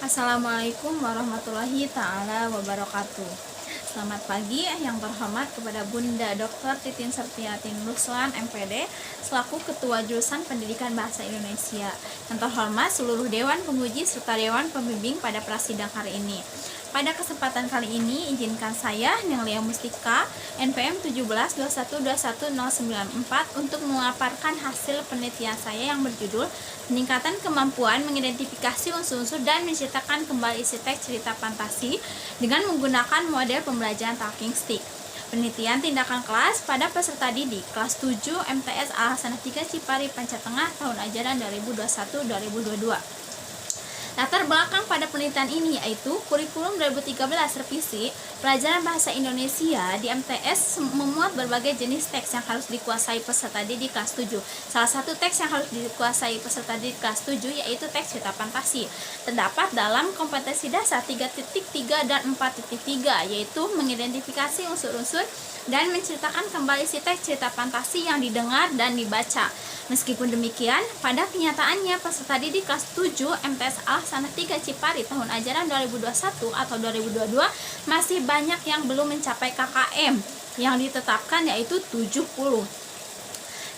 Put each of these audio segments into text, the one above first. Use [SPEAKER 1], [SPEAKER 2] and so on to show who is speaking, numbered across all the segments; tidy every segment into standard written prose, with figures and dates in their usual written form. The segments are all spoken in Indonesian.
[SPEAKER 1] Assalamualaikum warahmatullahi ta'ala wabarakatuh. Selamat pagi yang terhormat kepada Bunda Dr. Titin Septiatin Ruslan MPD selaku Ketua Jurusan Pendidikan Bahasa Indonesia. Yang terhormat seluruh Dewan Penguji serta Dewan Pembimbing pada prasidang hari ini. Pada kesempatan kali ini, izinkan saya, Nenglia Mustika, NPM 17212194 untuk memaparkan hasil penelitian saya yang berjudul Peningkatan Kemampuan Mengidentifikasi Unsur-unsur dan Menciptakan Kembali Isi Teks Cerita Fantasi dengan menggunakan model pembelajaran Talking Stick. Penelitian tindakan kelas pada peserta didik kelas 7 MTS Al-Hasanah 3 Cipari Panca Tengah tahun ajaran 2021-2022. Latar belakang pada penelitian ini yaitu kurikulum 2013 revisi pelajaran bahasa Indonesia di MTS memuat berbagai jenis teks yang harus dikuasai peserta didik kelas 7. Salah satu teks yang harus dikuasai peserta didik kelas 7 yaitu teks cerita fantasi. Terdapat dalam kompetensi dasar 3.3 dan 4.3 yaitu mengidentifikasi unsur-unsur dan menceritakan kembali si teks cerita fantasi yang didengar dan dibaca. Meskipun demikian, pada kenyataannya peserta didik kelas 7 MTS Al-Hasanah 3 Cipari tahun ajaran 2021 atau 2022 masih banyak yang belum mencapai KKM yang ditetapkan yaitu 70.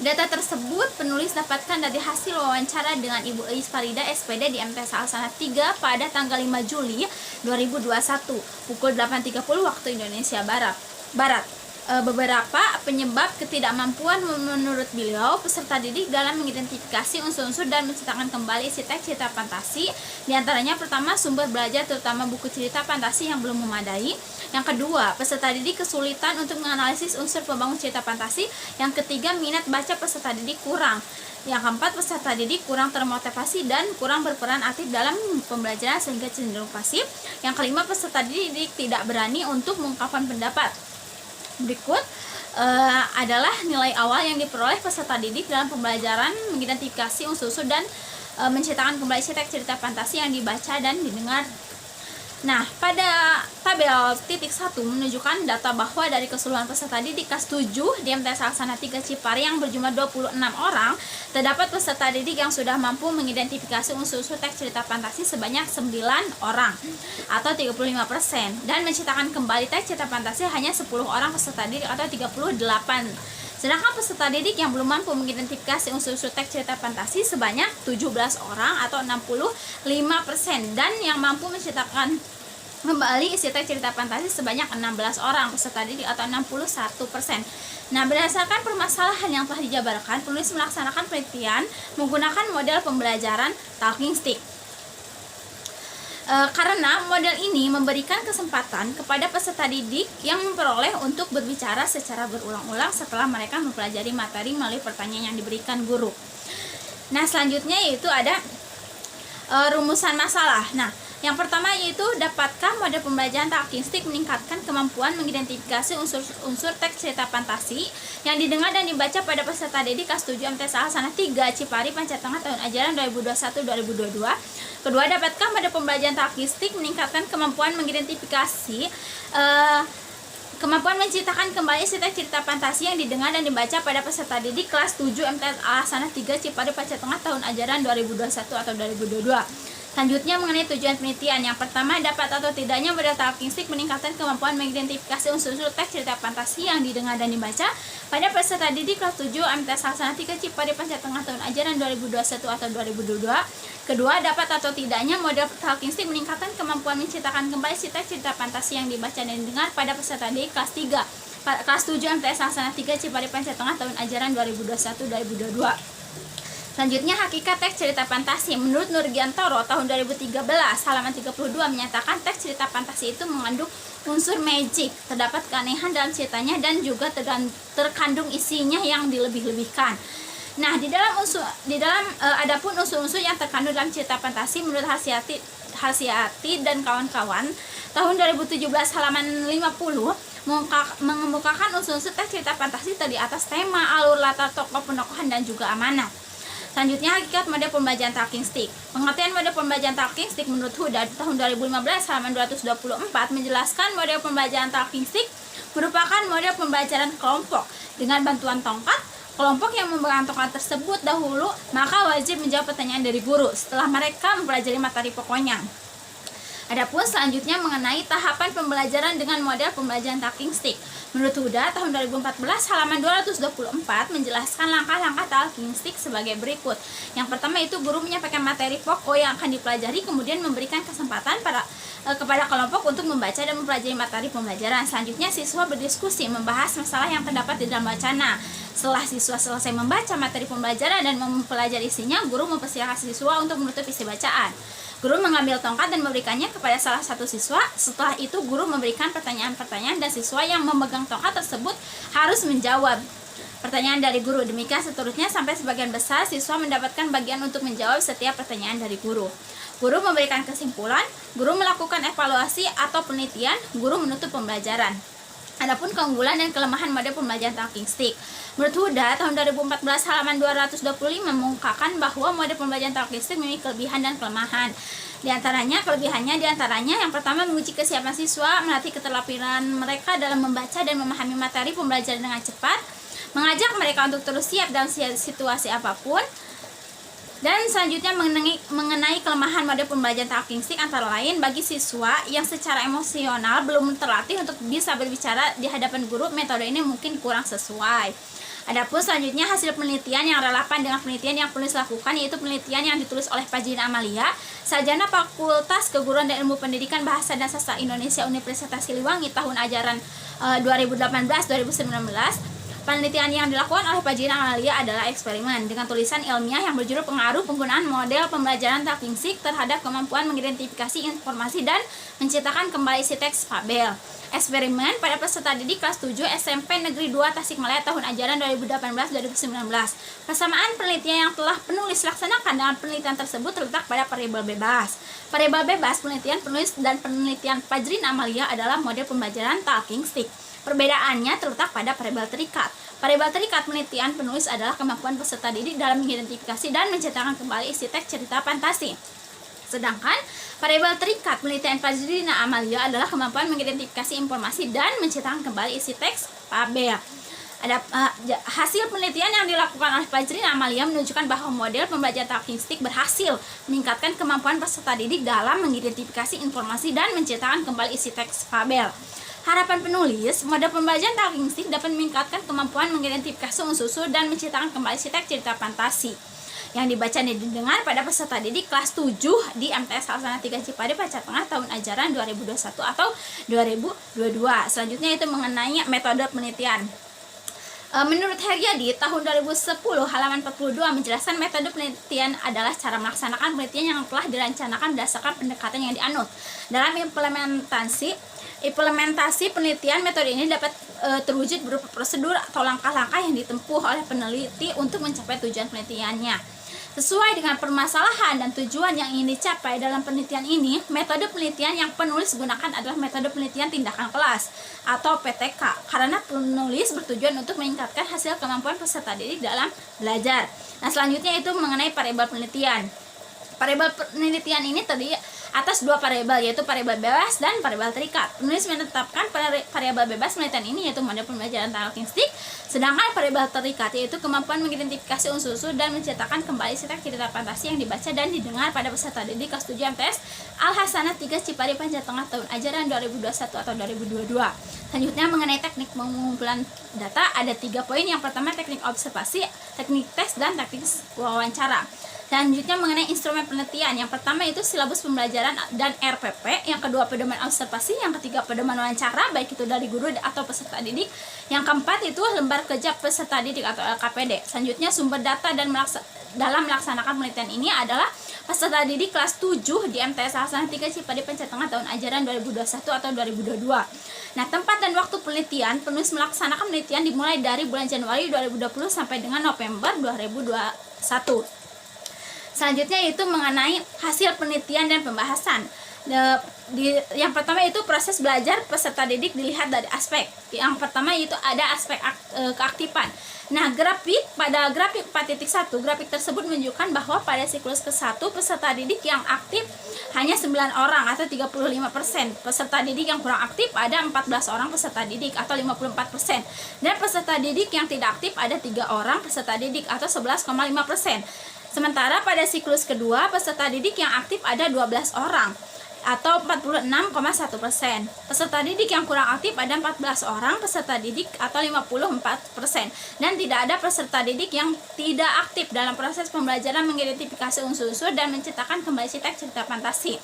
[SPEAKER 1] Data tersebut penulis dapatkan dari hasil wawancara dengan Ibu Eis Farida SPD di MTS Al-Hasanah 3 pada tanggal 5 Juli 2021 pukul 8.30 waktu Indonesia Barat. Beberapa penyebab ketidakmampuan menurut beliau peserta didik dalam mengidentifikasi unsur-unsur dan menceritakan kembali isi teks cerita fantasi. Di antaranya pertama, sumber belajar terutama buku cerita fantasi yang belum memadai. Yang kedua, peserta didik kesulitan untuk menganalisis unsur pembangun cerita fantasi. Yang ketiga, minat baca peserta didik kurang. Yang keempat, peserta didik kurang termotivasi dan kurang berperan aktif dalam pembelajaran sehingga cenderung pasif. Yang kelima, peserta didik tidak berani untuk mengungkapkan pendapat. Berikut adalah nilai awal yang diperoleh peserta didik dalam pembelajaran mengidentifikasi unsur-unsur dan menceritakan kembali teks cerita fantasi yang dibaca dan didengar. Nah, pada tabel titik 1 menunjukkan data bahwa dari keseluruhan peserta didik kelas 7 di MTS Al-Hasanah 3 Cipari yang berjumlah 26 orang, terdapat peserta didik yang sudah mampu mengidentifikasi unsur-unsur teks cerita fantasi sebanyak 9 orang atau 35% dan menciptakan kembali teks cerita fantasi hanya 10 orang peserta didik atau 38. Sedangkan peserta didik yang belum mampu mengidentifikasi unsur-unsur teks cerita fantasi sebanyak 17 orang atau 65% dan yang mampu menciptakan kembali isi teks cerita fantasi sebanyak 16 orang peserta didik atau 61%. Nah, berdasarkan permasalahan yang telah dijabarkan, penulis melaksanakan penelitian menggunakan model pembelajaran Talking Stick. Karena model ini memberikan kesempatan kepada peserta didik yang memperoleh untuk berbicara secara berulang-ulang setelah mereka mempelajari materi melalui pertanyaan yang diberikan guru. Nah, selanjutnya yaitu ada rumusan masalah. Nah, yang pertama yaitu dapatkah model pembelajaran Talking Stick meningkatkan kemampuan mengidentifikasi unsur teks cerita fantasi yang didengar dan dibaca pada peserta didik kelas 7 MTS Al-Hasanah 3 Cipari Panca Tengah tahun ajaran 2021-2022. Kedua, dapatkah model pembelajaran Talking Stick meningkatkan kemampuan mengidentifikasi kemampuan menciptakan kembali teks cerita fantasi yang didengar dan dibaca pada peserta didik kelas 7 MTS Al-Hasanah 3 Cipari Panca Tengah tahun ajaran 2021 atau 2022. Selanjutnya mengenai tujuan penelitian. Yang pertama, dapat atau tidaknya model Talking Stick meningkatkan kemampuan mengidentifikasi unsur-unsur teks cerita fantasi yang didengar dan dibaca pada peserta didik kelas 7 MTS Al-Hasanah 3 Cipari Panca Tengah tahun ajaran 2021 atau 2022. Kedua, dapat atau tidaknya model Talking Stick meningkatkan kemampuan menciptakan kembali si teks cerita fantasi yang dibaca dan didengar pada peserta didik kelas 7 MTS Al-Hasanah 3 Cipari Panca Tengah tahun ajaran 2021-2022. Selanjutnya, hakikat teks cerita fantasi. Menurut Nurgiantoro tahun 2013 halaman 32 menyatakan teks cerita fantasi itu mengandung unsur magic, terdapat keanehan dalam ceritanya dan juga terkandung isinya yang dilebih-lebihkan. Nah, adapun unsur-unsur yang terkandung dalam cerita fantasi menurut Harsiati dan kawan-kawan tahun 2017 halaman 50 mengemukakan unsur-unsur teks cerita fantasi tadi atas tema, alur, latar tokoh, penokohan dan juga amanah. Selanjutnya, hakikat model pembelajaran Talking Stick. Pengertian model pembelajaran Talking Stick menurut Huda tahun 2015 halaman 224 menjelaskan model pembelajaran Talking Stick merupakan model pembelajaran kelompok dengan bantuan tongkat. Kelompok yang memegang tongkat tersebut dahulu maka wajib menjawab pertanyaan dari guru setelah mereka mempelajari materi pokoknya. Adapun selanjutnya mengenai tahapan pembelajaran dengan model pembelajaran talking stick. Menurut Huda, tahun 2014 halaman 224 menjelaskan langkah-langkah talking stick sebagai berikut. Yang pertama itu guru menyampaikan materi pokok yang akan dipelajari, kemudian memberikan kesempatan kepada kelompok untuk membaca dan mempelajari materi pembelajaran. Selanjutnya siswa berdiskusi membahas masalah yang terdapat di dalam wacana. Setelah siswa selesai membaca materi pembelajaran dan mempelajari isinya, guru mempersilahkan siswa untuk menutup isi bacaan. Guru mengambil tongkat dan memberikannya kepada salah satu siswa. Setelah itu guru memberikan pertanyaan-pertanyaan dan siswa yang memegang tongkat tersebut harus menjawab pertanyaan dari guru. Demikian seterusnya sampai sebagian besar siswa mendapatkan bagian untuk menjawab setiap pertanyaan dari guru. Guru memberikan kesimpulan, guru melakukan evaluasi atau penelitian, guru menutup pembelajaran. Adapun keunggulan dan kelemahan model pembelajaran talking stick. Menurut Huda, tahun 2014 halaman 225 mengungkapkan bahwa model pembelajaran talking stick memiliki kelebihan dan kelemahan. Kelebihannya diantaranya yang pertama menguji kesiapan siswa, melatih keterampilan mereka dalam membaca dan memahami materi pembelajaran dengan cepat, mengajak mereka untuk terus siap dalam situasi apapun. Dan selanjutnya mengenai kelemahan model pembelajaran talking stick antara lain bagi siswa yang secara emosional belum terlatih untuk bisa berbicara di hadapan guru, metode ini mungkin kurang sesuai. Adapun selanjutnya hasil penelitian yang relevan dengan penelitian yang penulis lakukan, yaitu penelitian yang ditulis oleh Fajrin Amalia, sarjana Fakultas Keguruan dan Ilmu Pendidikan Bahasa dan Sastra Indonesia Universitas Siliwangi tahun ajaran 2018-2019. Penelitian yang dilakukan oleh Fajrin Amalia adalah eksperimen dengan tulisan ilmiah yang berjudul pengaruh penggunaan model pembelajaran talking stick terhadap kemampuan mengidentifikasi informasi dan menciptakan kembali isi teks fabel. Eksperimen pada peserta didik kelas 7 SMP Negeri 2 Tasikmalaya tahun ajaran 2018-2019. Persamaan penelitian yang telah penulis laksanakan dengan penelitian tersebut terletak pada variabel bebas. Variabel bebas penelitian penulis dan penelitian Fajrin Amalia adalah model pembelajaran talking stick. Perbedaannya terletak pada variabel terikat. Variabel terikat penelitian penulis adalah kemampuan peserta didik dalam mengidentifikasi dan mencetakkan kembali isi teks cerita fantasi. Sedangkan variabel terikat penelitian Fajrin Amalia adalah kemampuan mengidentifikasi informasi dan mencetakkan kembali isi teks fabel. Hasil penelitian yang dilakukan oleh Fajrin Amalia menunjukkan bahwa model pembelajaran talking stick berhasil meningkatkan kemampuan peserta didik dalam mengidentifikasi informasi dan mencetakkan kembali isi teks fabel. Harapan penulis, model pembelajaran talking stick dapat meningkatkan kemampuan mengidentifikasi unsur-unsur dan menciptakan kembali isi teks cerita fantasi yang dibaca dan didengar pada peserta didik kelas 7 di MTS Laksana 3 Cipade Pacar Tengah tahun ajaran 2021 atau 2022. Selanjutnya itu mengenai metode penelitian. Menurut Heriadi, tahun 2010 halaman 42 menjelaskan metode penelitian adalah cara melaksanakan penelitian yang telah direncanakan berdasarkan pendekatan yang dianut. Dalam implementasi penelitian, metode ini dapat terwujud berupa prosedur atau langkah-langkah yang ditempuh oleh peneliti untuk mencapai tujuan penelitiannya. Sesuai dengan permasalahan dan tujuan yang ingin dicapai dalam penelitian ini, metode penelitian yang penulis gunakan adalah metode penelitian tindakan kelas atau PTK, karena penulis bertujuan untuk meningkatkan hasil kemampuan peserta didik dalam belajar. Nah, selanjutnya itu mengenai variabel penelitian. Variabel penelitian ini terdiri atas dua variabel, yaitu variabel bebas dan variabel terikat. Penulis menetapkan variabel bebas penelitian ini yaitu model pembelajaran talking stick, sedangkan variabel terikat yaitu kemampuan mengidentifikasi unsur-unsur dan mencetakkan kembali teks cerita fantasi yang dibaca dan didengar pada peserta didik kelas 7 MTS Al-Hasanah 3 Cipade Pacar Tengah tahun ajaran 2021 atau 2022. Selanjutnya mengenai teknik pengumpulan data, ada 3 poin. Yang pertama teknik observasi, teknik tes, dan teknik wawancara. Selanjutnya mengenai instrumen penelitian, yang pertama itu silabus pembelajaran dan RPP, yang kedua pedoman observasi, yang ketiga pedoman wawancara baik itu dari guru atau peserta didik, yang keempat itu lembar kerja peserta didik atau LKPD. Selanjutnya sumber data dan dalam melaksanakan penelitian ini adalah peserta didik kelas 7 di MTS Laksana 3 Cipade Pacar Tengah tahun ajaran 2021 atau 2022. Nah, tempat dan waktu penelitian, penulis melaksanakan penelitian dimulai dari bulan Januari 2020 sampai dengan November 2021. Selanjutnya itu mengenai hasil penelitian dan pembahasan. Yang pertama itu proses belajar peserta didik dilihat dari aspek. Yang pertama itu ada aspek keaktifan. Nah, pada grafik 4.1, grafik tersebut menunjukkan bahwa pada siklus ke-1 peserta didik yang aktif hanya 9 orang atau 35%. Peserta didik yang kurang aktif ada 14 orang peserta didik atau 54%. Dan peserta didik yang tidak aktif ada 3 orang peserta didik atau 11,5%. Sementara pada siklus kedua, peserta didik yang aktif ada 12 orang. atau 46,1%. Peserta didik yang kurang aktif ada 14 orang peserta didik atau 54%. Dan tidak ada peserta didik yang tidak aktif dalam proses pembelajaran mengidentifikasi unsur-unsur dan menciptakan kembali teks cerita fantasi.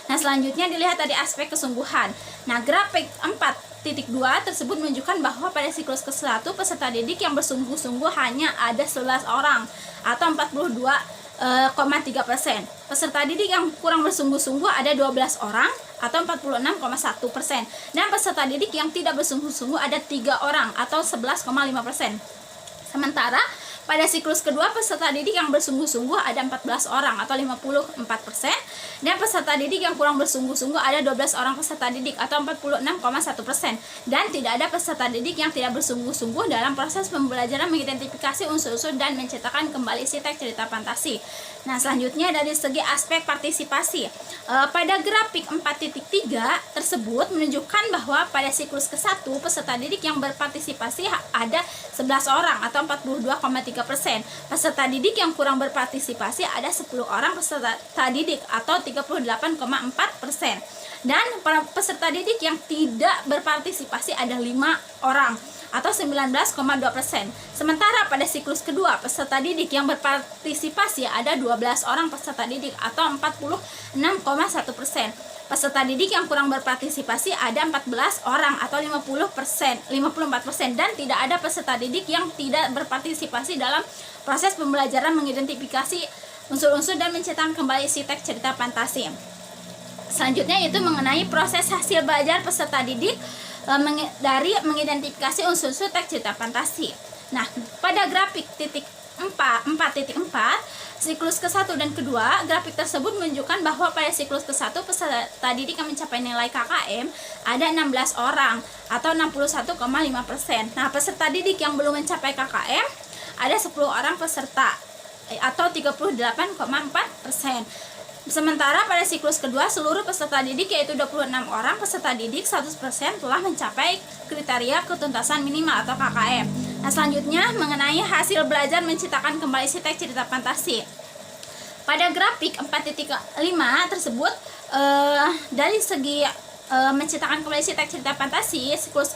[SPEAKER 1] Nah, selanjutnya dilihat dari aspek kesungguhan. Nah, grafik 4.2 tersebut menunjukkan bahwa pada siklus ke-1 peserta didik yang bersungguh-sungguh hanya ada 11 orang atau 42,3%. Peserta didik yang kurang bersungguh-sungguh ada 12 orang atau 46,1%. Dan peserta didik yang tidak bersungguh-sungguh ada 3 orang atau 11,5%. Sementara pada siklus kedua peserta didik yang bersungguh-sungguh ada 14 orang atau 54%. Dan peserta didik yang kurang bersungguh-sungguh ada 12 orang peserta didik atau 46,1%. Dan tidak ada peserta didik yang tidak bersungguh-sungguh dalam proses pembelajaran mengidentifikasi unsur-unsur dan menciptakan kembali isi teks cerita fantasi. Nah, selanjutnya dari segi aspek partisipasi. Pada grafik 4.3 tersebut menunjukkan bahwa pada siklus ke-1 peserta didik yang berpartisipasi ada 11 orang atau 42,3%. Peserta didik yang kurang berpartisipasi ada 10 orang peserta didik atau 38,4%. Dan peserta didik yang tidak berpartisipasi ada 5 orang atau 19,2%. Sementara pada siklus kedua peserta didik yang berpartisipasi ada 12 orang peserta didik atau 46,1%. Peserta didik yang kurang berpartisipasi ada 14 orang atau 54%, dan tidak ada peserta didik yang tidak berpartisipasi dalam proses pembelajaran mengidentifikasi unsur-unsur dan menciptakan kembali isi teks cerita fantasi. Selanjutnya yaitu mengenai proses hasil belajar peserta didik dari mengidentifikasi unsur-unsur teks cerita fantasi. Nah, pada grafik 4.4 siklus ke-1 dan kedua, grafik tersebut menunjukkan bahwa pada siklus ke-1 peserta didik yang mencapai nilai KKM ada 16 orang atau 61,5%. Nah, peserta didik yang belum mencapai KKM ada 10 orang peserta atau 38,4%. Sementara pada siklus kedua seluruh peserta didik yaitu 26 orang peserta didik 100% telah mencapai kriteria ketuntasan minimal atau KKM. Nah, selanjutnya mengenai hasil belajar menciptakan kembali si teks cerita fantasi. Pada grafik 4.5 tersebut dari segi menciptakan kembali si teks cerita fantasi siklus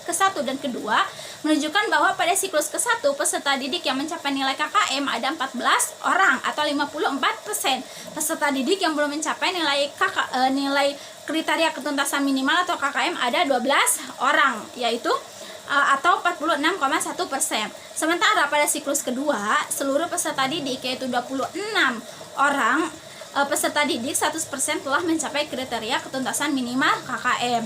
[SPEAKER 1] ke-1 dan kedua menunjukkan bahwa pada siklus ke-1 peserta didik yang mencapai nilai KKM ada 14 orang atau 54%. Peserta didik yang belum mencapai nilai kriteria ketuntasan minimal atau KKM ada 12 orang yaitu atau 46,1%. Sementara pada siklus kedua seluruh peserta didik yaitu 26 orang peserta didik 100% telah mencapai kriteria ketuntasan minimal KKM.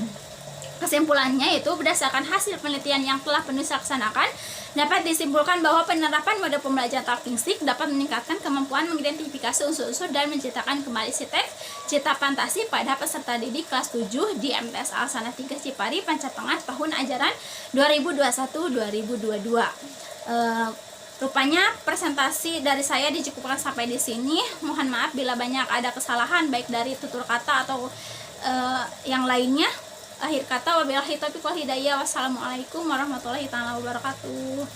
[SPEAKER 1] Kesimpulannya yaitu berdasarkan hasil penelitian yang telah dilaksanakan dapat disimpulkan bahwa penerapan mode pembelajaran talking stick dapat meningkatkan kemampuan mengidentifikasi unsur-unsur dan menciptakan kembali si teks cerita fantasi pada peserta didik kelas 7 di MTS Alsana 3 Cipari Panca Tengah tahun ajaran 2021-2022. Rupanya presentasi dari saya dicukupkan sampai di sini. Mohon maaf bila banyak ada kesalahan baik dari tutur kata atau yang lainnya. Akhir kata wabillahi taufiq wal hidayah. Wassalamualaikum warahmatullahi wabarakatuh.